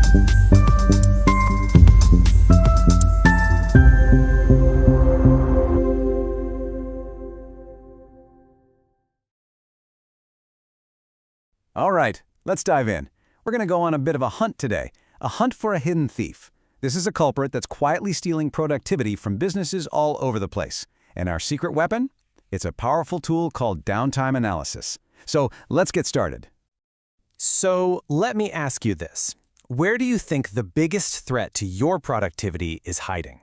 All right, let's dive in. We're going to go on a bit of a hunt today, a hunt for a hidden thief. This is a culprit that's quietly stealing productivity from businesses all over the place. And our secret weapon? It's a powerful tool called downtime analysis. So let's get started. So let me ask you this. Where do you think the biggest threat to your productivity is hiding?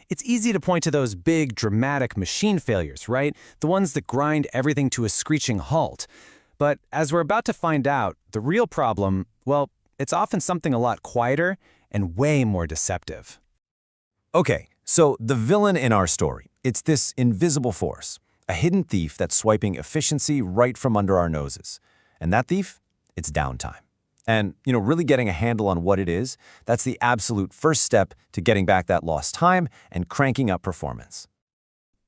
It's easy to point to those big, dramatic machine failures, right? The ones that grind everything to a screeching halt. But as we're about to find out, the real problem, well, it's often something a lot quieter and way more deceptive. Okay, so the villain in our story, it's this invisible force, a hidden thief that's swiping efficiency right from under our noses. And that thief? It's downtime. And, really getting a handle on what it is, that's the absolute first step to getting back that lost time and cranking up performance.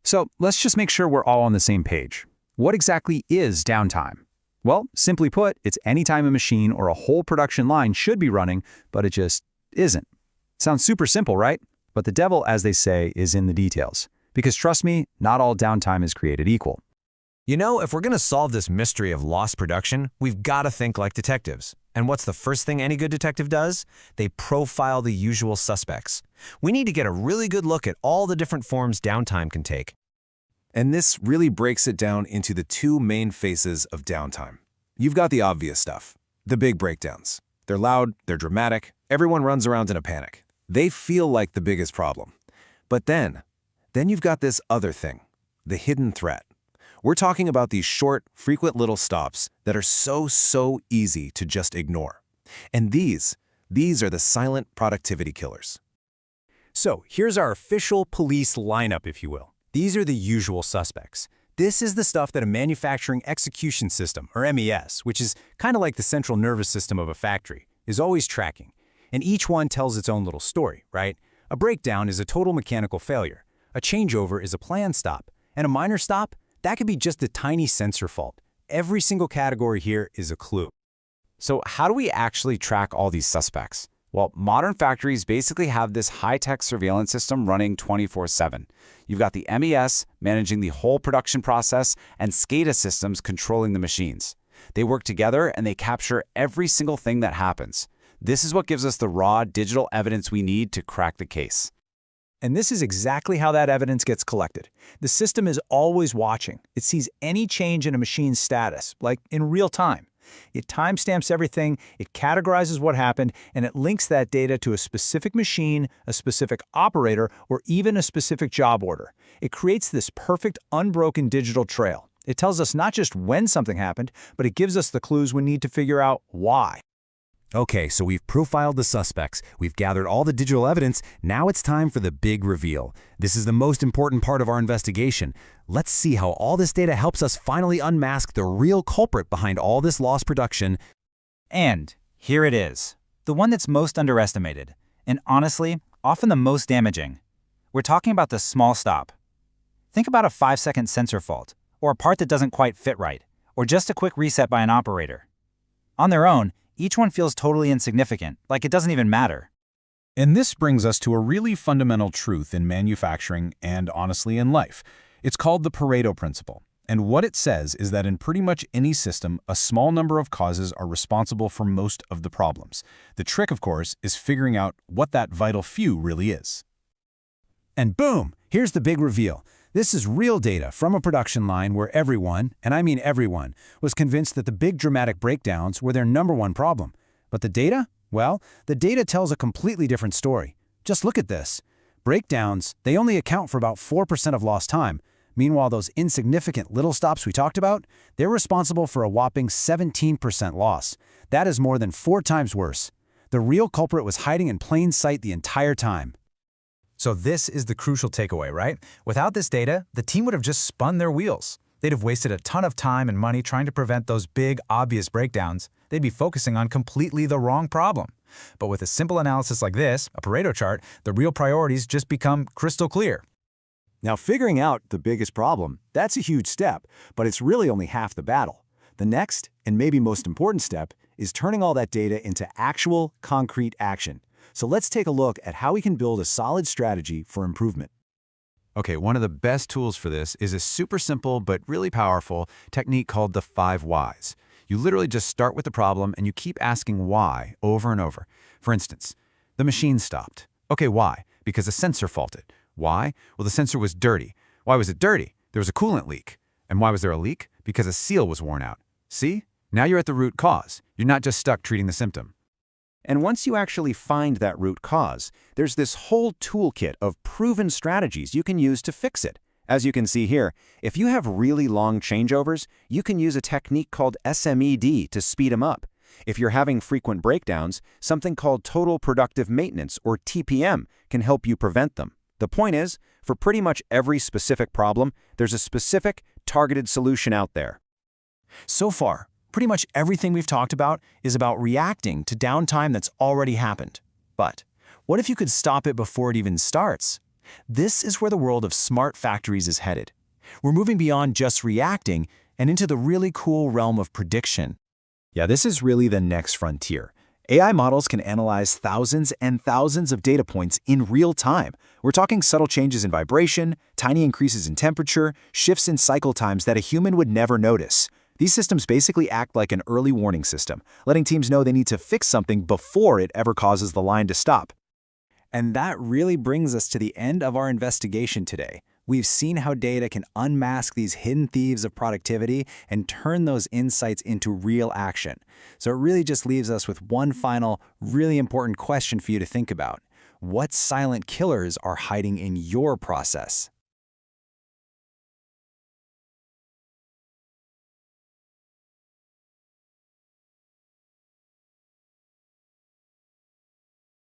So let's just make sure we're all on the same page. What exactly is downtime? Well, simply put, it's any time a machine or a whole production line should be running, but it just isn't. Sounds super simple, right? But the devil, as they say, is in the details. Because trust me, not all downtime is created equal. If we're going to solve this mystery of lost production, we've got to think like detectives. And what's the first thing any good detective does? They profile the usual suspects. We need to get a really good look at all the different forms downtime can take. And this really breaks it down into the two main phases of downtime. You've got the obvious stuff, the big breakdowns. They're loud, they're dramatic, everyone runs around in a panic. They feel like the biggest problem. But then you've got this other thing, the hidden threat. We're talking about these short, frequent little stops that are so easy to just ignore. And these are the silent productivity killers. So here's our official police lineup, if you will. These are the usual suspects. This is the stuff that a manufacturing execution system, or MES, which is kind of like the central nervous system of a factory, is always tracking. And each one tells its own little story, right? A breakdown is a total mechanical failure. A changeover is a planned stop. And a minor stop, that could be just a tiny sensor fault. Every single category here is a clue. So how do we actually track all these suspects? Well, modern factories basically have this high-tech surveillance system running 24/7. You've got the MES managing the whole production process and SCADA systems controlling the machines. They work together and they capture every single thing that happens. This is what gives us the raw digital evidence we need to crack the case. And this is exactly how that evidence gets collected. The system is always watching. It sees any change in a machine's status, like in real time. It timestamps everything, it categorizes what happened, and it links that data to a specific machine, a specific operator, or even a specific job order. It creates this perfect, unbroken digital trail. It tells us not just when something happened, but it gives us the clues we need to figure out why. Okay, so we've profiled the suspects, we've gathered all the digital evidence, now it's time for the big reveal. This is the most important part of our investigation. Let's see how all this data helps us finally unmask the real culprit behind all this lost production. And here it is, the one that's most underestimated, and honestly, often the most damaging. We're talking about the small stop. Think about a 5-second sensor fault, or a part that doesn't quite fit right, or just a quick reset by an operator. On their own, each one feels totally insignificant, like it doesn't even matter. And this brings us to a really fundamental truth in manufacturing and, honestly, in life. It's called the Pareto principle. And what it says is that in pretty much any system, a small number of causes are responsible for most of the problems. The trick, of course, is figuring out what that vital few really is. And boom, here's the big reveal. This is real data from a production line where everyone, and I mean everyone, was convinced that the big dramatic breakdowns were their #1 problem. But the data? Well, the data tells a completely different story. Just look at this. Breakdowns, they only account for about 4% of lost time. Meanwhile, those insignificant little stops we talked about, they're responsible for a whopping 17% loss. That is more than 4 times worse. The real culprit was hiding in plain sight the entire time. So this is the crucial takeaway, right? Without this data, the team would have just spun their wheels. They'd have wasted a ton of time and money trying to prevent those big, obvious breakdowns. They'd be focusing on completely the wrong problem. But with a simple analysis like this, a Pareto chart, the real priorities just become crystal clear. Now, figuring out the biggest problem, that's a huge step, but it's really only half the battle. The next, and maybe most important step, is turning all that data into actual, concrete action. So let's take a look at how we can build a solid strategy for improvement. Okay, one of the best tools for this is a super simple but really powerful technique called the 5 whys. You literally just start with the problem and you keep asking why over and over. For instance, the machine stopped. Okay, why? Because a sensor faulted. Why? Well, the sensor was dirty. Why was it dirty? There was a coolant leak. And why was there a leak? Because a seal was worn out. See? Now you're at the root cause. You're not just stuck treating the symptom. And once you actually find that root cause, there's this whole toolkit of proven strategies you can use to fix it. As you can see here, if you have really long changeovers, you can use a technique called SMED to speed them up. If you're having frequent breakdowns, something called Total Productive Maintenance, or TPM, can help you prevent them. The point is, for pretty much every specific problem, there's a specific, targeted solution out there. So far, pretty much everything we've talked about is about reacting to downtime that's already happened. But what if you could stop it before it even starts? This is where the world of smart factories is headed. We're moving beyond just reacting and into the really cool realm of prediction. Yeah, this is really the next frontier. AI models can analyze thousands and thousands of data points in real time. We're talking subtle changes in vibration, tiny increases in temperature, shifts in cycle times that a human would never notice. These systems basically act like an early warning system, letting teams know they need to fix something before it ever causes the line to stop. And that really brings us to the end of our investigation today. We've seen how data can unmask these hidden thieves of productivity and turn those insights into real action. So it really just leaves us with one final, really important question for you to think about. What silent killers are hiding in your process?